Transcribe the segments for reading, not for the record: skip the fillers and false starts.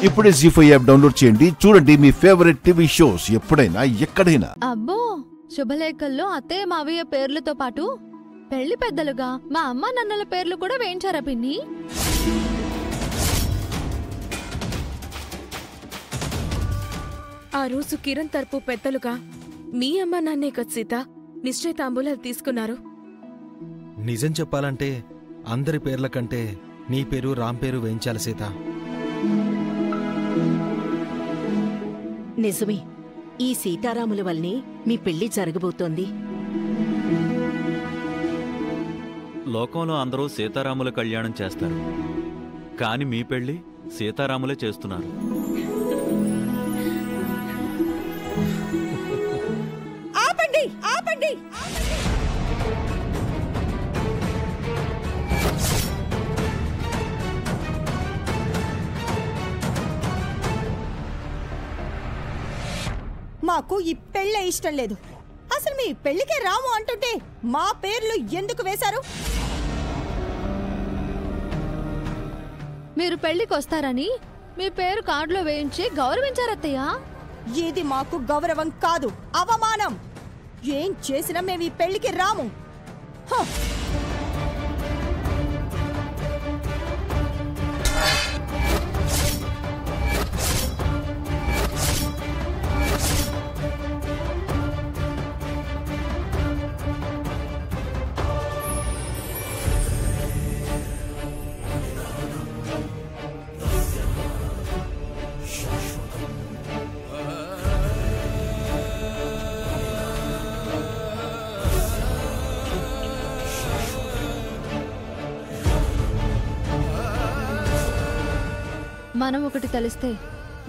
ఇప్పుడే జీ5 app download చేయండి. చూడండి మీ ఫేవరెట్ టీవీ షోస్ ఎప్పుడైనా ఎక్కడైనా. అబ్బో, శుభలేఖల్లో అత్తయ్య మావయ్య పేర్లతో పాటు పెళ్లి పెద్దలుగా మా అమ్మ నాన్నల పేర్లు కూడా వేయించారా పిన్ని? ఆ రోజు కిరణ్ తరపు పెద్దలుగా మీ అమ్మ నాన్నే కదా సీత నిశ్చయితాంబూలాలు తీసుకున్నారు. నిజం చెప్పాలంటే అందరి పేర్ల కంటే నీ పేరు రామ్ పేరు వేయించాలి సీత. నిజమే, ఈ సీతారాముల వల్లనే మీ పెళ్లి జరగబోతోంది. లోకంలో అందరూ సీతారాముల కళ్యాణం చేస్తారు, కాని మీ పెళ్లి సీతారాములే చేస్తున్నారు. ఆపండి, ఆపండి! మాకు ఈ పెళ్ళే ఇష్టం లేదు. అసలు మీ పెళ్లికే రాము అంటుంటే మా పేర్లు ఎందుకు వేశారు? మీరు పెళ్లికి వస్తారని మీ పేరు కార్డులో వేయించి గౌరవించారత్తయ్య. ఇది మాకు గౌరవం కాదు, అవమానం. ఏం చేసినా మేము ఈ పెళ్లికి రాము. మనం ఒకటి తెలిస్తే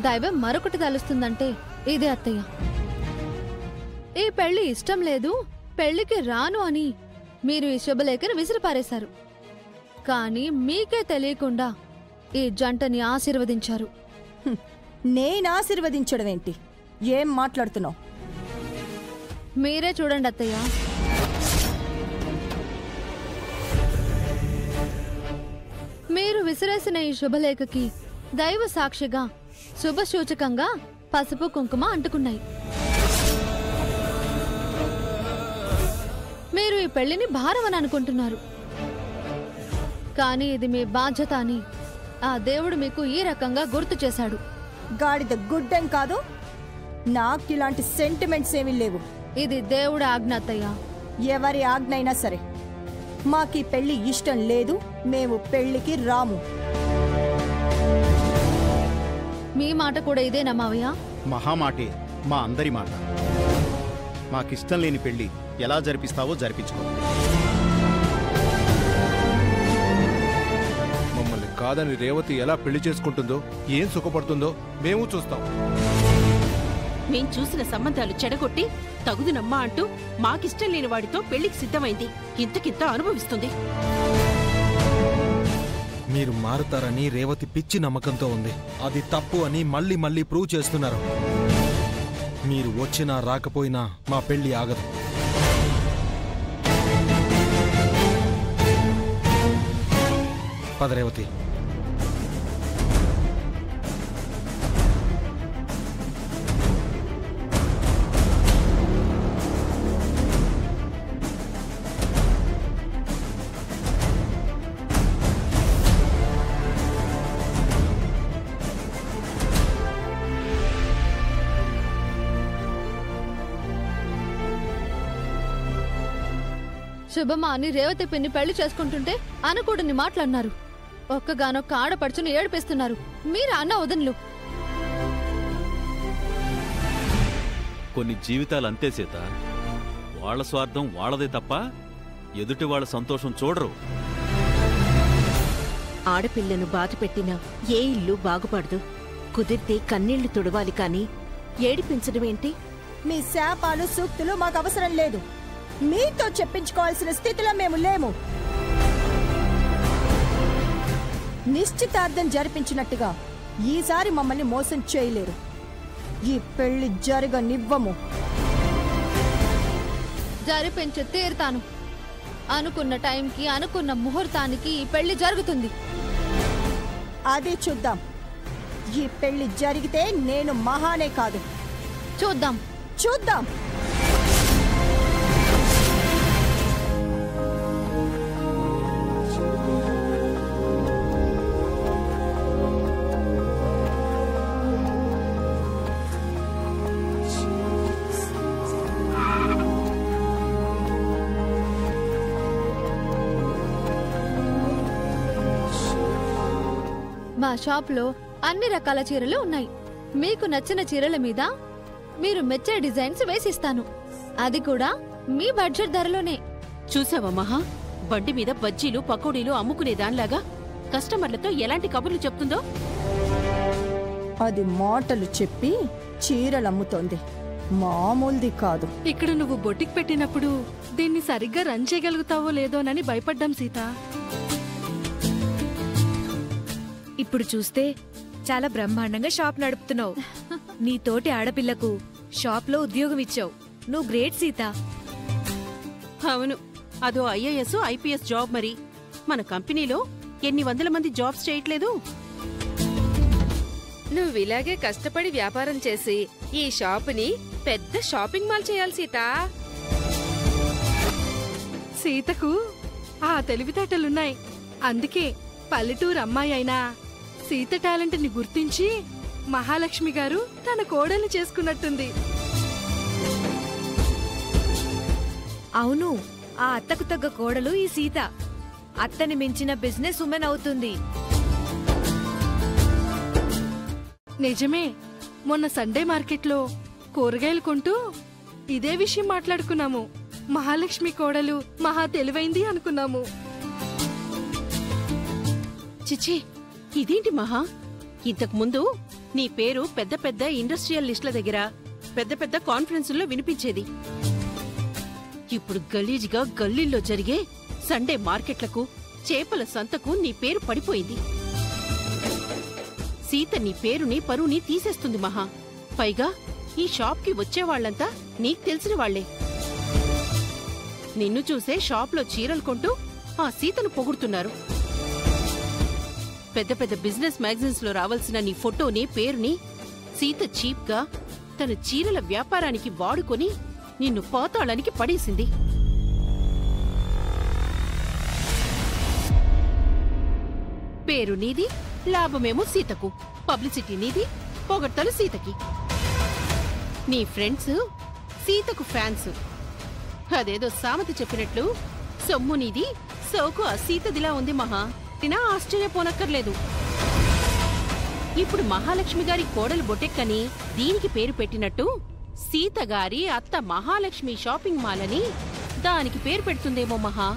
దైవం మరొకటి తెలుస్తుందంటే ఇదే అత్తయ్య. ఈ పెళ్లి ఇష్టం లేదు, పెళ్లికి రాను అని మీరు ఈ శుభలేఖను విసిరిపారేశారు. కానీ మీకే తెలియకుండా ఈ జంటని ఆశీర్వదించారు. నేను ఆశీర్వదించడం ఏంటి? ఏం మాట్లాడుతున్నావు? మీరే చూడండి అత్తయ్య. మీరు విసిరేసిన ఈ శుభలేఖకి దైవ సాక్షిగా శుభసూచకంగా పసుపు కుంకుమ అంటుకున్నాయి. మీరు ఈ పెళ్లిని భారం అని అనుకుంటున్నారు, కానీ ఇది మీ బాధ్యత అని ఆ దేవుడు మీకు ఈ రకంగా గుర్తు చేశాడు. గాడిద గుడ్డెం కాదు, నాకిలాంటి సెంటిమెంట్స్ ఏమీ లేవు. ఇది దేవుడి ఆజ్ఞ అత్తయ్య. ఎవరి ఆజ్ఞ అయినా సరే, మాకీ పెళ్లి ఇష్టం లేదు, మేము పెళ్లికి రాము. మీ మాట కూడా ఇదేనా మావయ్య? మహామాటే మా అందరి మాట. మాకిష్టం లేని పెళ్లి ఎలా జరిపిస్తావో జరిపించుకో. మమ్మల్ని కాదని రేవతి ఎలా పెళ్లి చేసుకుంటుందో, ఏం సుఖపడుతుందో మేము చూస్తాం. మేం చూసిన సంబంధాలు చెడగొట్టి తగుదునమ్మా అంటూ మాకిష్టం లేని వాడితో పెళ్లికి సిద్ధమైంది. ఇంతకింత అనుభవిస్తుంది. మీరు మారుతారని రేవతి పిచ్చి నమ్మకంతో ఉంది. అది తప్పు అని మళ్ళీ మళ్ళీ ప్రూవ్ చేస్తున్నారు. మీరు వచ్చినా రాకపోయినా మా పెళ్లి ఆగదు. పద రేవతి. శుభమా అని రేవతి పిన్ని పెళ్లి చేసుకుంటుంటే అనకూడని మాటలన్నారు. ఒక్కగానొక్క ఆడపడుచుని ఏడిపిస్తున్నారు మీరు అన్న వదనులు. కొన్ని జీవితాలు అంతే సీత, వాళ్ల స్వార్థం వాళ్లదే తప్ప ఎదుటి వాళ్ళ సంతోషం చూడరు. ఆడపిల్లను బాధపెట్టినా ఏ ఇల్లు బాగుపడదు. కుదిరితే కన్నీళ్లు తుడవాలి కాని ఏడిపించడమేంటి? మీ శాపాలు సూక్తులు మాకు అవసరం లేదు. మీతో చెప్పించుకోవాల్సిన స్థితిలో మేము లేము. నిశ్చితార్థం జరిపించినట్టుగా ఈసారి మమ్మల్ని మోసం చేయలేరు. ఈ పెళ్లి జరగనివ్వము. జరిపించి తీరుతాను. అనుకున్న టైంకి అనుకున్న ముహూర్తానికి ఈ పెళ్లి జరుగుతుంది. అదే చూద్దాం. ఈ పెళ్లి జరిగితే నేను మహానే కాదు. చూద్దాం. చూద్దాం. మా షాప్లో అన్ని రకాల చీరలు ఉన్నాయి. మీకు నచ్చిన చీరల మీద మీరు మెచ్చే డిజైన్స్ వేసిస్తాను. అది కూడా మీ బడ్జెట్ ధరలోనే. చూసావా మహా, బండి మీద బజ్జీలు పకోడీలు అమ్ముకునే దానిలాగా కస్టమర్లతో ఎలాంటి కబుర్లు చెప్తుందో. అది మాటలు చెప్పి చీరలమ్ముతోంది, మామూలుది కాదు. ఇక్కడ నువ్వు బొటిక్ పెట్టినప్పుడు దీన్ని సరిగ్గా రన్ చేయగలుగుతావో లేదోనని భయపడ్డాం సీత. ఇప్పుడు చూస్తే చాలా బ్రహ్మాండంగా షాప్ నడుపుతున్నావు. నీ తోటి ఆడపిల్లకు షాప్లో ఉద్యోగం ఇచ్చావు. నువ్వు గ్రేట్ సీత. అవును, అదో ఐఏఎస్ ఐపీఎస్ జాబ్. మరి మన కంపెనీలో ఎన్ని వందల మంది జాబ్స్ చేయట్లేదు. నువ్వు ఇలాగే కష్టపడి వ్యాపారం చేసి ఈ షాపుని పెద్ద షాపింగ్ మాల్ చేయాలి సీత. సీతకు ఆ తెలివితేటలున్నాయి. అందుకే పల్లెటూరు అమ్మాయి అయినా సీత టాలెంట్ ని గుర్తించి మహాలక్ష్మి గారు తన కోడల్ని చేసుకున్నట్టుంది. అవును, ఆ అత్తకు తగ్గ కోడలు ఈ సీత. అత్తని మించిన బిజినెస్ ఉమెన్ అవుతుంది. నిజమే, మొన్న సండే మార్కెట్లో కూరగాయలు కొంటూ ఇదే విషయం మాట్లాడుకున్నాము. మహాలక్ష్మి కోడలు మహా తెలివైంది అనుకున్నాము. చిచి, ఇదేంటి మహా, ఇంతకు ముందు నీ పేరు పెద్ద పెద్ద ఇండస్ట్రియల్ లిస్టుల దగ్గర పెద్ద పెద్ద కాన్ఫరెన్సుల్లో వినిపించేది. ఇప్పుడు గలీజ్గా గల్లీల్లో జరిగే సండే మార్కెట్లకు, చేపల సంతకు నీ పేరు పడిపోయింది. సీత నీ పేరుని పరువుని తీసేస్తుంది మహా. పైగా ఈ షాప్కి వచ్చేవాళ్లంతా నీకు తెలిసిన వాళ్లే. నిన్ను చూసే షాప్లో చీరలు కొంటూ ఆ సీతను పొగుడుతున్నారు. పెద్ద పెద్ద బిజినెస్ మ్యాగజైన్స్ లో రావాల్సిన నీ ఫోటోని, పేరుని సీత చీప్ గా తన చీరల వ్యాపారానికి వాడుకొని నిన్ను పాతాళానికి పడేసింది. పేరు నీది, లాభమేమో సీతకు. పబ్లిసిటీ నీది, పొగడ్తలు సీతకి. నీ ఫ్రెండ్స్ సీతకు ఫ్యాన్స్. అదేదో సామెత చెప్పినట్లు సొమ్ము నీది, సోకు ఆ సీతదిలా ఉంది మహా. ఆశ్చర్యపోనక్కర్లేదు. ఇప్పుడు మహాలక్ష్మి గారి కోడలు బొటెక్కని దీనికి పేరు పెట్టినట్టు సీత గారి అత్త మహాలక్ష్మి షాపింగ్ మాల్ అని దానికి పేరు పెడుతుందేమో మహా.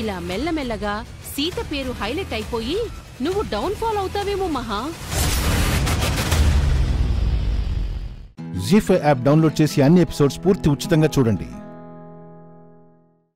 ఇలా మెల్లమెల్లగా సీత పేరు హైలైట్ అయిపోయి నువ్వు డౌన్ ఫాల్ అవుతావేమో మహా. జీ5 యాప్ డౌన్లోడ్ చేసి అన్ని ఎపిసోడ్స్ పూర్తి ఉచితంగా చూడండి.